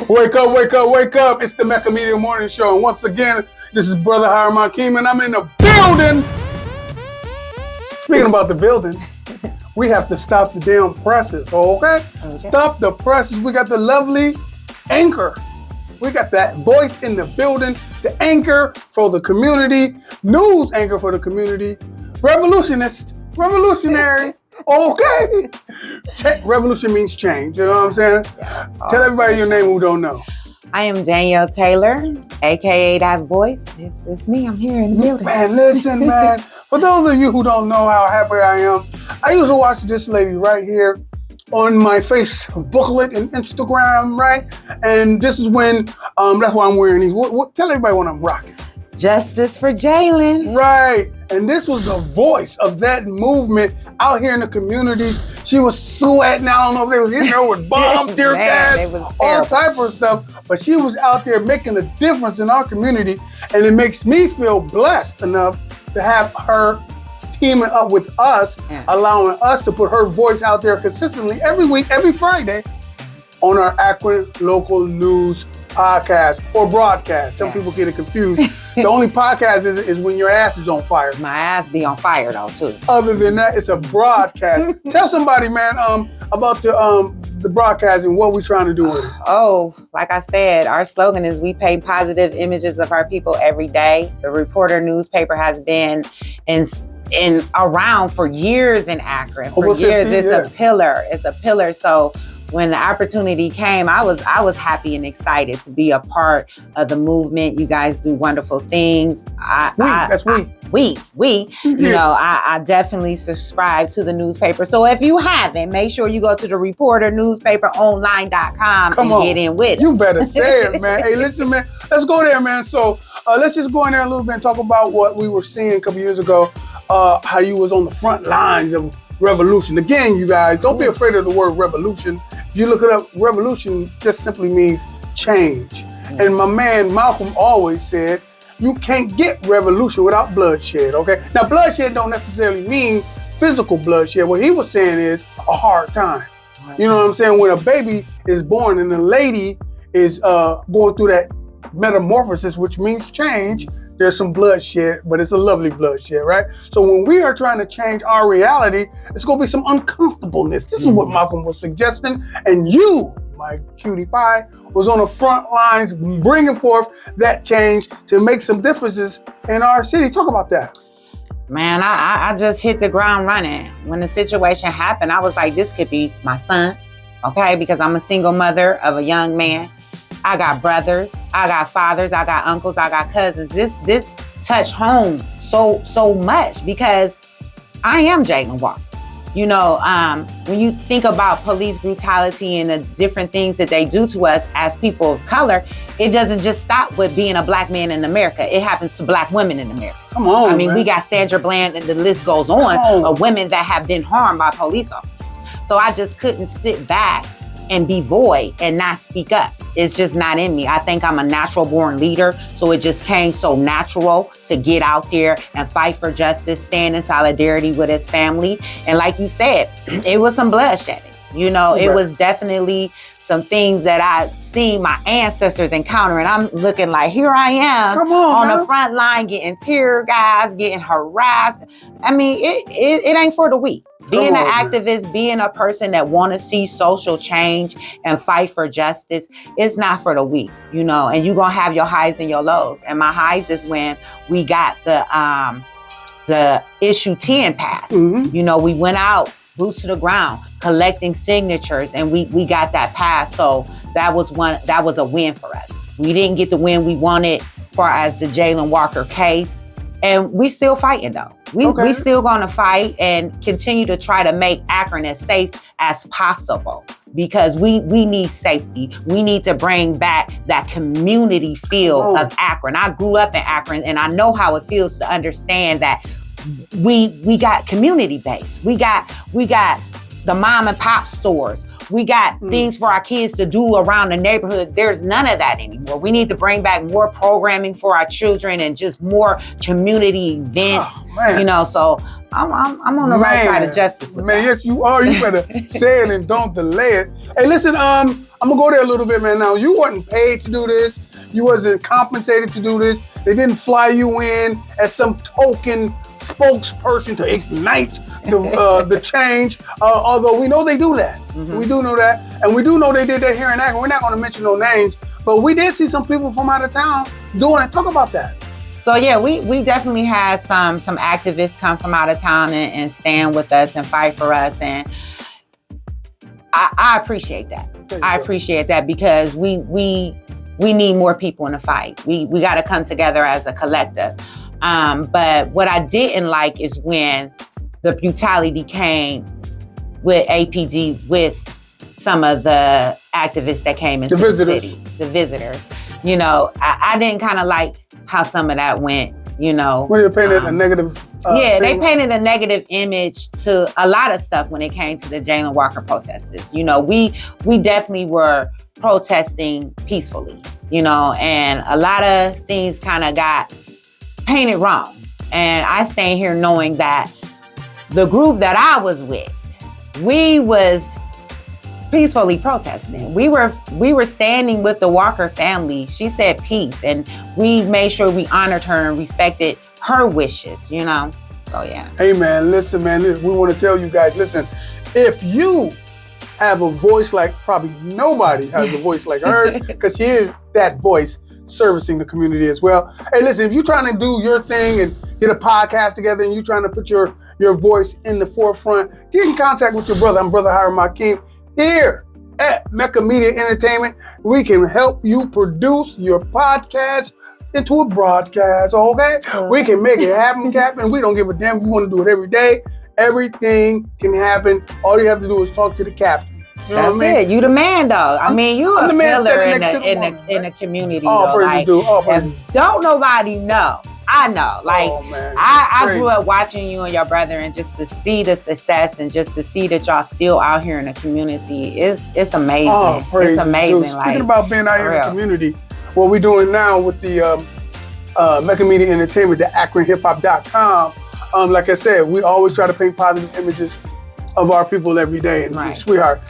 Wake up, wake up, wake up. It's the Mecca Media Morning Show. And once again, this is Brother Hiram Hakeem, and I'm in the building. Speaking about the building, we have to stop the damn presses, okay? Stop the presses. We got the lovely anchor. We got that voice in the building, the anchor for the community, news anchor for the community, revolutionary, okay? Revolution means change, you know what I'm saying? Yes. Tell everybody your name who don't know. I am Danyelle Taylor, aka that voice. It's me. I'm here in the building. Man, listen, man. For those of you who don't know how happy I am, I used to watch this lady right here on my Facebook and Instagram, right? And this is when, that's why I'm wearing these. Tell everybody what I'm rocking. Justice for Jalen. Right. And this was the voice of that movement out here in the communities. She was sweating. I don't know if they was hitting her with bombs, tear gas, all type of stuff. But she was out there making a difference in our community. And it makes me feel blessed enough to have her teaming up with us, allowing us to put her voice out there consistently every week, every Friday on our Akron Local News podcast or broadcast. Some people get it confused. The only podcast is when your ass is on fire. My ass be on fire though too. Other than that, it's a broadcast. Tell somebody, man, about the broadcast and what we're trying to do with it. Oh, like I said, our slogan is we paint positive images of our people every day. The Reporter newspaper has been in around for years in Akron. For Over 50 years, it's years. a pillar. It's a pillar. So when the opportunity came, I was happy and excited to be a part of the movement. You guys do wonderful things. We. You know, I definitely subscribe to the newspaper. So if you haven't, make sure you go to the Reporter newspaperonline.com and get in with us. You better say it, man. Hey, listen, man. Let's go there, man. So let's just go in there a little bit and talk about what we were seeing a couple years ago. How you was on the front lines of revolution. Again, you guys, don't be afraid of the word revolution. If you look it up, revolution just simply means change. And my man Malcolm always said, you can't get revolution without bloodshed, okay? Now, bloodshed don't necessarily mean physical bloodshed. What he was saying is a hard time. You know what I'm saying? When a baby is born and a lady is going through that metamorphosis, which means change, there's some bloodshed, but it's a lovely bloodshed, right? So when we are trying to change our reality, it's going to be some uncomfortableness. This is what Malcolm was suggesting. And you, my cutie pie, was on the front lines bringing forth that change to make some differences in our city. Talk about that. Man, I just hit the ground running. When the situation happened, I was like, this could be my son, okay? Because I'm a single mother of a young man. I got brothers, I got fathers, I got uncles, I got cousins. This touched home so much because I am Jalen Walker. You know, when you think about police brutality and the different things that they do to us as people of color, it doesn't just stop with being a black man in America. It happens to black women in America. Come on, I mean, man. we got Sandra Bland and the list goes on of women that have been harmed by police officers. So I just couldn't sit back and be void and not speak up. It's just not in me. I think I'm a natural born leader. So it just came so natural to get out there and fight for justice, stand in solidarity with his family. And like you said, it was some bloodshedding. You know, it was definitely some things that I seen my ancestors encounter, and I'm looking like, here I am on the front line getting tear gas, getting harassed. I mean, it ain't for the weak. Being an activist, being a person that want to see social change and fight for justice, it's not for the weak, you know, and you're going to have your highs and your lows. And my highs is when we got the issue 10 passed. You know, we went out, boots to the ground, collecting signatures, and we got that passed. So that was a win for us. We didn't get the win we wanted for as the Jalen Walker case. And we still fighting though. We still gonna fight and continue to try to make Akron as safe as possible because we need safety. We need to bring back that community feel of Akron. I grew up in Akron and I know how it feels to understand that we got community base. We got the mom and pop stores. We got things for our kids to do around the neighborhood. There's none of that anymore. We need to bring back more programming for our children and just more community events. You know, so I'm on the right side of justice with that. Yes, you are. You better say it and don't delay it. Hey, listen, I'm gonna go there a little bit, man. Now, you wasn't paid to do this. You wasn't compensated to do this. They didn't fly you in as some token spokesperson to ignite the change. Although we know they do that. Mm-hmm. We do know that. And we do know they did that here in Akron. We're not gonna mention no names, but we did see some people from out of town doing it. Talk about that. So yeah, we definitely had some activists come from out of town and stand with us and fight for us, and I appreciate that. I appreciate that because we need more people in the fight. We got to come together as a collective. But what I didn't like is when the brutality came with APD with some of the activists that came into the city, the visitors. You know, I didn't kind of like how some of that went. You know, when they painted a negative. They painted a negative image to a lot of stuff when it came to the Jayland Walker protesters. You know, we definitely were protesting peacefully, you know, and a lot of things kind of got painted wrong. And I stand here knowing that the group that I was with, we was peacefully protesting. We were standing with the Walker family. She said peace, and we made sure we honored her and respected her wishes, you know. So yeah. Hey man, listen, we want to tell you guys, listen, if you have a voice like probably nobody has a voice like hers, because she is that voice servicing the community as well. Hey, listen, if you're trying to do your thing and get a podcast together and you're trying to put your voice in the forefront, get in contact with your brother. I'm Brother Hiram Makeem here at Mecca Media Entertainment. We can help you produce your podcast into a broadcast, okay? We can make it happen, Captain. We don't give a damn. We want to do it every day. Everything can happen. All you have to do is talk to the captain. You know That's what I mean? You the man, dog. I mean, you a the man pillar in the community. All praise due. All praise due. Don't nobody know. I know. Like, I grew up watching you and your brother, and just to see the success and just to see that y'all still out here in the community, it's amazing. Oh, praise it's amazing. Dude, speaking about being out here in the community, what we're doing now with the Mecca Media Entertainment, the AkronHipHop.com. Like I said, we always try to paint positive images of our people every day. And sweetheart,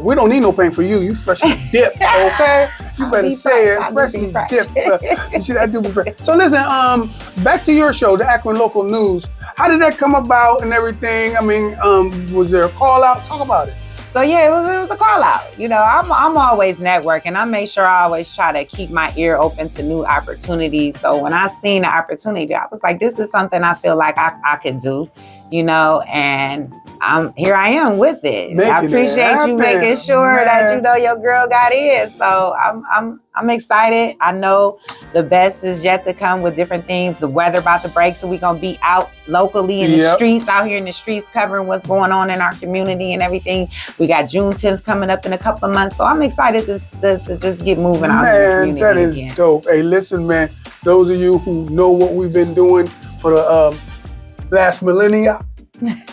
we don't need no paint for you. You freshly dipped, okay? You better say it. Freshly dipped. I do be fresh. So listen, back to your show, the Akron Local News. How did that come about and everything? I mean, was there a call out? Talk about it. So yeah, it was a call out. You know, I'm always networking. I make sure I always try to keep my ear open to new opportunities. So when I seen the opportunity, I was like, this is something I feel like I could do, you know, and here I am with it. I appreciate you making sure that you know your girl got in. So I'm excited. I know the best is yet to come with different things. The weather about to break, so we're gonna be out locally in the streets, out here in the streets, covering what's going on in our community and everything. We got Juneteenth coming up in a couple of months, so I'm excited to just get moving out in the community. That is again. Dope. Hey, listen, man. Those of you who know what we've been doing for the last millennia,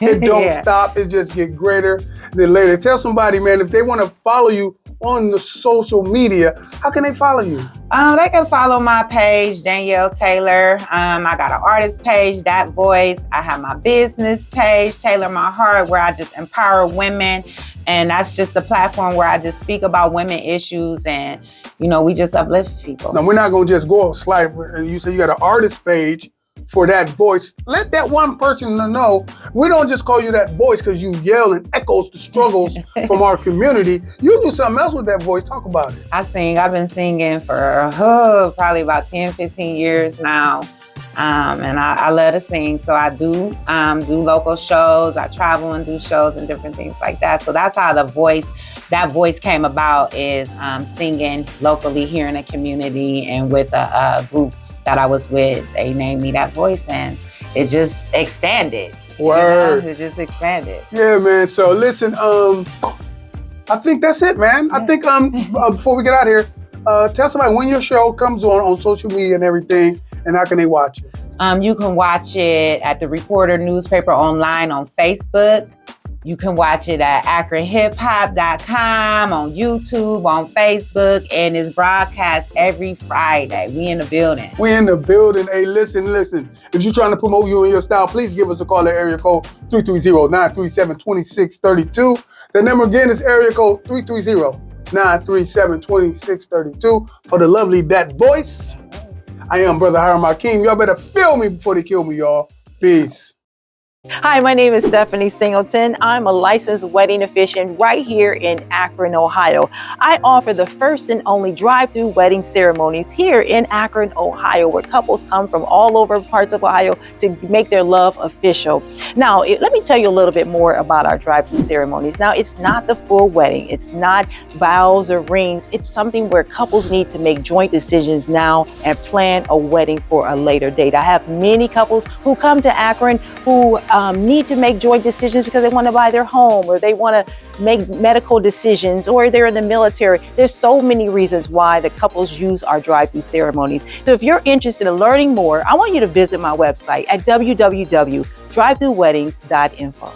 it don't stop. It just get greater than later. Tell somebody, man, if they want to follow you on the social media, how can they follow you? They can follow my page, Danyelle Taylor. I got an artist page, That Voice. I have my business page, Taylor My Heart, where I just empower women. And that's just a platform where I just speak about women issues and, you know, we just uplift people. Now, we're not going to just go slide. You say you got an artist page for That Voice. Let that one person know. We don't just call you That Voice because you yell and echoes the struggles from our community. You do something else with That Voice. Talk about it. I've been singing for probably about 10, 15 years now. And I love to sing. So I do local shows. I travel and do shows and different things like that. So that's how That Voice came about, is singing locally here in the community and with a group that I was with. They named me That Voice, and it just expanded. Word. You know? It just expanded. Yeah, man. So listen, I think that's it, man. Yeah. I think before we get out of here, tell somebody when your show comes on social media and everything, and how can they watch it? You can watch it at the Reporter newspaper online on Facebook. You can watch it at AkronHipHop.com, on YouTube, on Facebook, and it's broadcast every Friday. We in the building. Hey, listen. If you're trying to promote you and your style, please give us a call at area code 330-937-2632. The number again is area code 937-2632 for the lovely that voice. I am Brother Hiram Hakeem. Y'all better feel me before they kill me, y'all. Peace. Hi, my name is Stephanie Singleton. I'm a licensed wedding officiant right here in Akron, Ohio. I offer the first and only drive-through wedding ceremonies here in Akron, Ohio, where couples come from all over parts of Ohio to make their love official. Now, let me tell you a little bit more about our drive-through ceremonies. Now, it's not the full wedding. It's not vows or rings. It's something where couples need to make joint decisions now and plan a wedding for a later date. I have many couples who come to Akron who need to make joint decisions because they want to buy their home, or they want to make medical decisions, or they're in the military. There's so many reasons why the couples use our drive-through ceremonies. So if you're interested in learning more, I want you to visit my website at www.drivethroughweddings.info.